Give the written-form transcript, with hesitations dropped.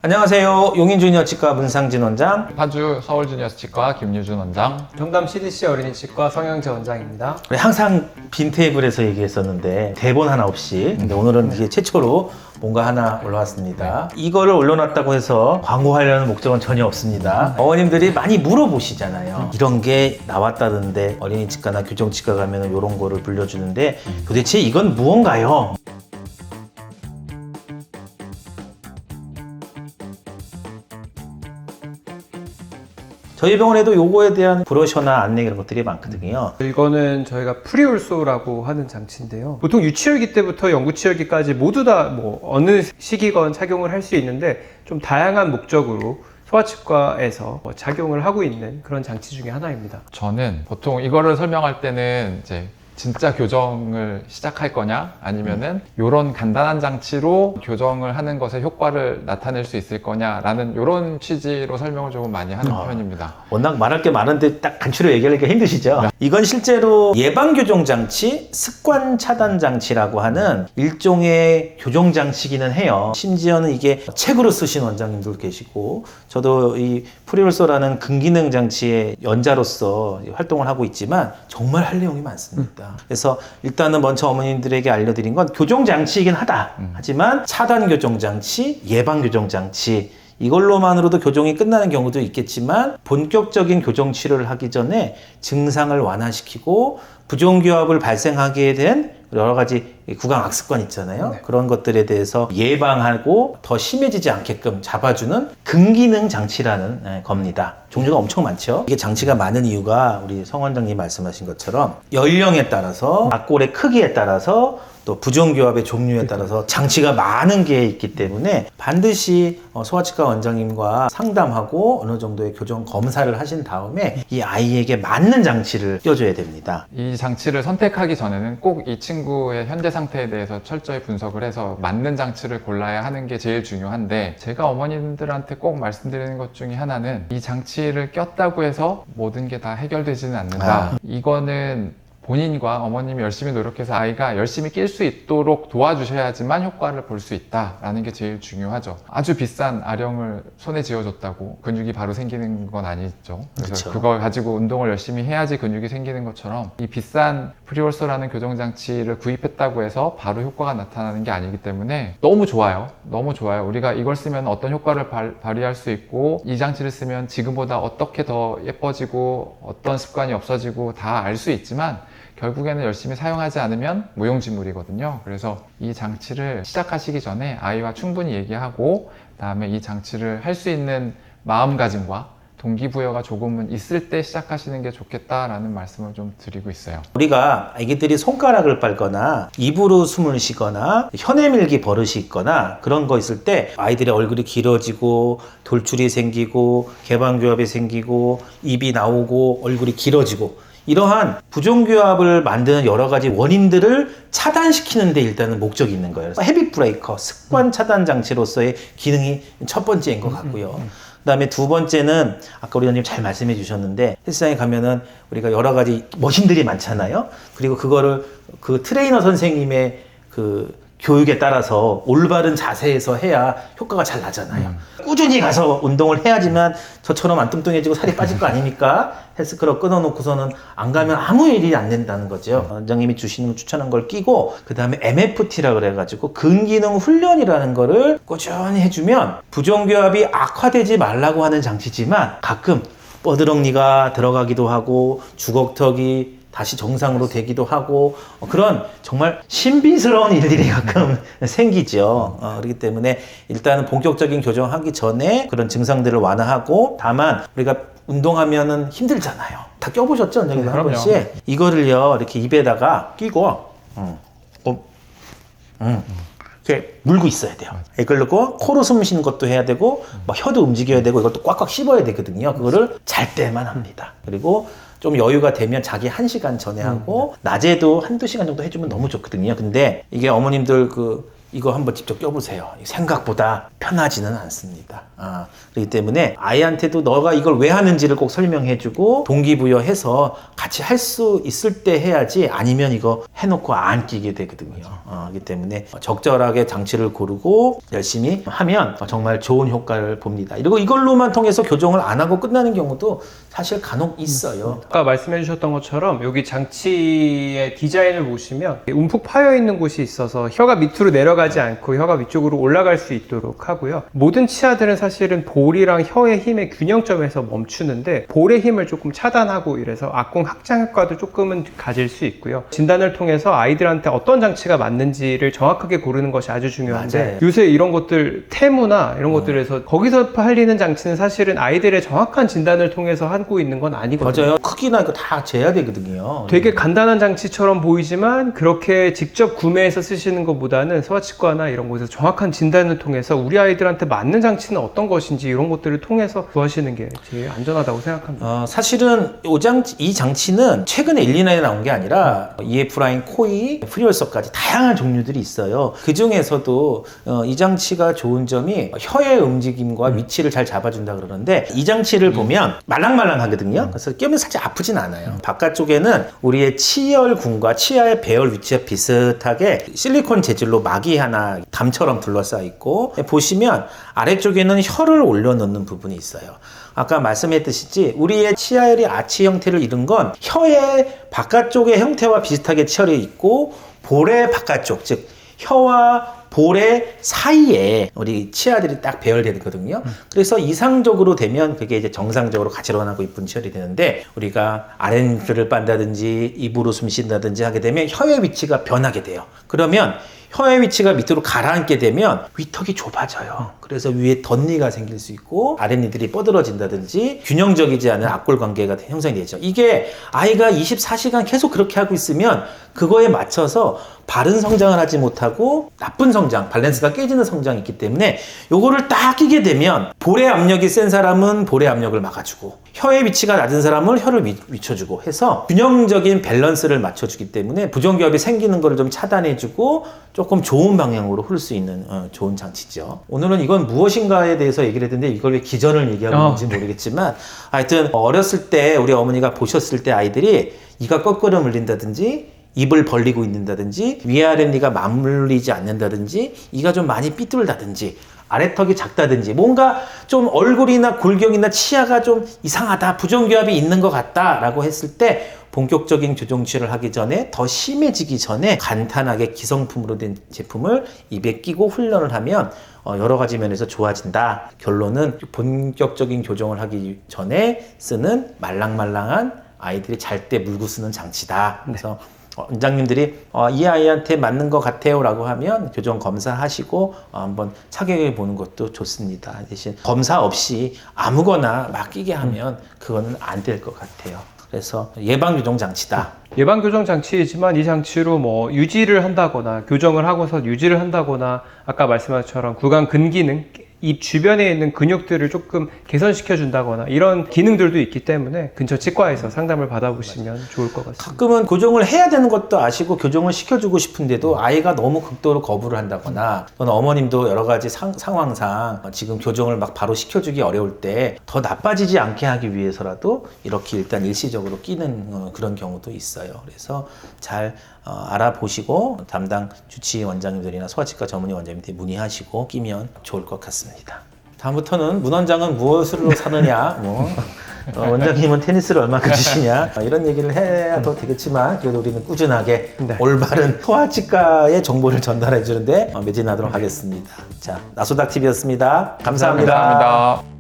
안녕하세요. 용인주니어치과 문상진 원장. 파주 서울주니어스치과 김유준 원장. 경남 CDC 어린이치과 성영재 원장입니다. 우리 항상 빈 테이블에서 얘기했었는데 대본 하나 없이 근데 오늘은 이게 최초로 뭔가 하나 올라왔습니다. 이거를 올려놨다고 해서 광고하려는 목적은 전혀 없습니다. 어머님들이 많이 물어보시잖아요. 이런 게 나왔다던데 어린이치과나 교정치과 가면 이런 거를 불려주는데 도대체 이건 무언가요? 저희 병원에도 요거에 대한 브로셔나 안내 이런 것들이 많거든요. 이거는 저희가 프리올소라고 하는 장치인데요. 보통 유치월기 때부터 영구치월기까지 모두 다 어느 시기건 착용을 할 수 있는데 좀 다양한 목적으로 소아치과에서 착용을 하고 있는 그런 장치 중에 하나입니다. 저는 보통 이거를 설명할 때는 이제 진짜 교정을 시작할 거냐 아니면은 이런 간단한 장치로 교정을 하는 것의 효과를 나타낼 수 있을 거냐라는 이런 취지로 설명을 조금 많이 하는 편입니다. 워낙 말할 게 많은데 딱 간추려 얘기하기가 힘드시죠? 이건 실제로 예방교정장치, 습관차단장치라고 하는 일종의 교정장치기는 해요. 심지어는 이게 책으로 쓰신 원장님도 계시고 저도 이 프리올소라는 근기능 장치의 연자로서 활동을 하고 있지만 정말 할 내용이 많습니다. 그래서 일단은 먼저 어머님들에게 알려드린 건 교정장치이긴 하다. 하지만 차단교정장치, 예방교정장치 이걸로만으로도 교정이 끝나는 경우도 있겠지만 본격적인 교정 치료를 하기 전에 증상을 완화시키고 부종교합을 발생하게 된 여러 가지 구강 악습관 있잖아요. 네. 그런 것들에 대해서 예방하고 더 심해지지 않게끔 잡아주는 근기능 장치라는 겁니다. 종류가 엄청 많죠. 이게 장치가 많은 이유가 우리 성 원장님 말씀하신 것처럼 연령에 따라서 악골의 크기에 따라서 또 부종교합의 종류에 따라서 장치가 많은 게 있기 때문에 반드시 소아치과 원장님과 상담하고 어느 정도의 교정 검사를 하신 다음에 이 아이에게 맞는 장치를 껴줘야 됩니다. 이 장치를 선택하기 전에는 꼭 이 친구의 현재 상태에 대해서 철저히 분석을 해서 맞는 장치를 골라야 하는 게 제일 중요한데 제가 어머님들한테 꼭 말씀드리는 것 중에 하나는 이 장치를 꼈다고 해서 모든 게 다 해결되지는 않는다. 이거는 본인과 어머님이 열심히 노력해서 아이가 열심히 낄 수 있도록 도와주셔야지만 효과를 볼 수 있다라는 게 제일 중요하죠. 아주 비싼 아령을 손에 쥐어줬다고 근육이 바로 생기는 건 아니죠. 그래서 그쵸. 그걸 가지고 운동을 열심히 해야지 근육이 생기는 것처럼 이 비싼 프리올소라는 교정장치를 구입했다고 해서 바로 효과가 나타나는 게 아니기 때문에 너무 좋아요. 너무 좋아요. 우리가 이걸 쓰면 어떤 효과를 발휘할 수 있고 이 장치를 쓰면 지금보다 어떻게 더 예뻐지고 어떤 습관이 없어지고 다 알 수 있지만 결국에는 열심히 사용하지 않으면 무용지물이거든요. 그래서 이 장치를 시작하시기 전에 아이와 충분히 얘기하고 그다음에 이 장치를 할 수 있는 마음가짐과 동기부여가 조금은 있을 때 시작하시는 게 좋겠다라는 말씀을 좀 드리고 있어요. 우리가 아기들이 손가락을 빨거나 입으로 숨을 쉬거나 혀내밀기 버릇이 있거나 그런 거 있을 때 아이들의 얼굴이 길어지고 돌출이 생기고 개방교합이 생기고 입이 나오고 얼굴이 길어지고 이러한 부종교합을 만드는 여러 가지 원인들을 차단시키는 데 일단은 목적이 있는 거예요. 헤빗 브레이커, 습관 차단 장치로서의 기능이 첫 번째인 것 같고요. 그다음에 두 번째는 아까 우리 원장님 잘 말씀해 주셨는데 헬스장에 가면은 우리가 여러 가지 머신들이 많잖아요. 그리고 그거를 그 트레이너 선생님의 그 교육에 따라서 올바른 자세에서 해야 효과가 잘 나잖아요. 꾸준히 가서 운동을 해야지만 저처럼 안 뚱뚱해지고 살이 빠질 거 아닙니까? 헬스클럽 끊어놓고서는 안 가면 아무 일이 안 된다는 거죠. 원장님이 주시는 추천한 걸 끼고 그 다음에 MFT라 그래가지고 근기능 훈련이라는 거를 꾸준히 해주면 부종교합이 악화되지 말라고 하는 장치지만 가끔 뻐드렁니가 들어가기도 하고 주걱턱이 다시 정상으로 되기도 하고 그런 정말 신비스러운 일들이 가끔 생기죠. 그렇기 때문에 일단은 본격적인 교정하기 전에 그런 증상들을 완화하고 다만 우리가 운동하면은 힘들잖아요. 다 껴보셨죠? 원장님 한 그럼요. 번씩? 이거를요 이렇게 입에다가 끼고 이렇게 물고 있어야 돼요. 그리고 코로 숨 쉬는 것도 해야 되고 막 혀도 움직여야 되고 이것도 꽉꽉 씹어야 되거든요. 그거를 잘 때만 합니다. 그리고 좀 여유가 되면 자기 1시간 전에 하고 낮에도 1~2시간 정도 해주면 너무 좋거든요. 근데 이게 어머님들 그 이거 한번 직접 껴보세요. 생각보다 편하지는 않습니다. 그렇기 때문에 아이한테도 너가 이걸 왜 하는지를 꼭 설명해주고 동기부여해서 같이 할 수 있을 때 해야지 아니면 이거 해놓고 안 끼게 되거든요. 그렇기 때문에 적절하게 장치를 고르고 열심히 하면 정말 좋은 효과를 봅니다. 그리고 이걸로만 통해서 교정을 안 하고 끝나는 경우도 사실 간혹 있어요. 아까 말씀해 주셨던 것처럼 여기 장치의 디자인을 보시면 움푹 파여 있는 곳이 있어서 혀가 밑으로 내려가지 않고 혀가 위쪽으로 올라갈 수 있도록 하고요. 모든 치아들은 사실은 볼이랑 혀의 힘의 균형점에서 멈추는데 볼의 힘을 조금 차단하고 이래서 악공 확장 효과도 조금은 가질 수 있고요. 진단을 통해서 아이들한테 어떤 장치가 맞는지를 정확하게 고르는 것이 아주 중요한데 맞아요. 요새 이런 것들 테무나 이런 것들에서 거기서 팔리는 장치는 사실은 아이들의 정확한 진단을 통해서 하고 있는 건 아니거든요. 맞아요. 크기나 이거 다 재야 되거든요. 되게 간단한 장치처럼 보이지만 그렇게 직접 구매해서 쓰시는 것보다는 소아치과나 이런 곳에서 정확한 진단을 통해서 우리 아이들한테 맞는 장치는 어떤 것인지 이런 것들을 통해서 구하시는 게 제일 안전하다고 생각합니다. 사실은 이 장치는 최근에 1, 2년에 나온 게 아니라 EF 라인, 코이, 프리월서까지 다양한 종류들이 있어요. 그 중에서도 이 장치가 좋은 점이 혀의 움직임과 위치를 잘 잡아준다 그러는데 이 장치를 보면 말랑말랑하거든요. 그래서 끼우면 살짝 아프진 않아요. 바깥쪽에는 우리의 치열군과 치아의 배열 위치와 비슷하게 실리콘 재질로 막이 하나 담처럼 둘러싸여 있고 보시면 아래쪽에는 혀를 올려놓는 부분이 있어요. 아까 말씀했듯이 우리의 치아열이 아치 형태를 이룬 건 혀의 바깥쪽의 형태와 비슷하게 치열이 있고 볼의 바깥쪽, 즉 혀와 볼의 사이에 우리 치아들이 딱 배열되거든요. 그래서 이상적으로 되면 그게 이제 정상적으로 가지런하고 이쁜 치열이 되는데 우리가 아랫줄을 빤다든지 입으로 숨 쉰다든지 하게 되면 혀의 위치가 변하게 돼요. 그러면 혀의 위치가 밑으로 가라앉게 되면 위턱이 좁아져요. 그래서 위에 덧니가 생길 수 있고 아랫니들이 뻗어진다든지 균형적이지 않은 악골 관계가 형성이 되죠. 이게 아이가 24시간 계속 그렇게 하고 있으면 그거에 맞춰서 바른 성장을 하지 못하고 나쁜 성장, 밸런스가 깨지는 성장이 있기 때문에 요거를 딱 끼게 되면 볼의 압력이 센 사람은 볼의 압력을 막아주고 혀의 위치가 낮은 사람은 혀를 wid혀주고 해서 균형적인 밸런스를 맞춰주기 때문에 부정교합이 생기는 것을 좀 차단해주고 조금 좋은 방향으로 흐를 수 있는 좋은 장치죠. 오늘은 이건 무엇인가에 대해서 얘기를 했는데 이걸 왜 기전을 얘기하고 있는지 모르겠지만 하여튼 어렸을 때 우리 어머니가 보셨을 때 아이들이 이가 거꾸로 물린다든지 입을 벌리고 있는다든지 위아랫니가 맞물리지 않는다든지 이가 좀 많이 삐뚤다든지 아래턱이 작다든지 뭔가 좀 얼굴이나 골격이나 치아가 좀 이상하다, 부정교합이 있는 것 같다 라고 했을 때 본격적인 교정 치료를 하기 전에 더 심해지기 전에 간단하게 기성품으로 된 제품을 입에 끼고 훈련을 하면 여러 가지 면에서 좋아진다. 결론은 본격적인 교정을 하기 전에 쓰는 말랑말랑한 아이들이 잘 때 물고 쓰는 장치다. 그래서 원장님들이 이 아이한테 맞는 것 같아요 라고 하면 교정 검사하시고 한번 착용해 보는 것도 좋습니다. 대신 검사 없이 아무거나 막 끼게 하면 그거는 안 될 것 같아요. 그래서 예방교정 장치다. 예방교정 장치이지만 이 장치로 뭐 유지를 한다거나 교정을 하고서 유지를 한다거나 아까 말씀하신 것처럼 구강 근기능 입 주변에 있는 근육들을 조금 개선시켜 준다거나 이런 기능들도 있기 때문에 근처 치과에서 상담을 받아보시면 좋을 것 같습니다. 가끔은 교정을 해야 되는 것도 아시고 교정을 시켜주고 싶은데도 아이가 너무 극도로 거부를 한다거나 또는 어머님도 여러 가지 상황상 지금 교정을 막 바로 시켜주기 어려울 때 더 나빠지지 않게 하기 위해서라도 이렇게 일단 일시적으로 끼는 그런 경우도 있어요. 그래서 잘 알아보시고 담당 주치의 원장님들이나 소아치과 전문의 원장님한테 문의하시고 끼면 좋을 것 같습니다. 다음부터는 문 원장은 무엇으로 사느냐, 원장님은 테니스를 얼마큼 주시냐 이런 얘기를 해야 더 되겠지만 그래도 우리는 꾸준하게 올바른 소아치과의 정보를 전달해 주는데 매진하도록 하겠습니다. 자, 나소닥TV였습니다. 감사합니다. 감사합니다.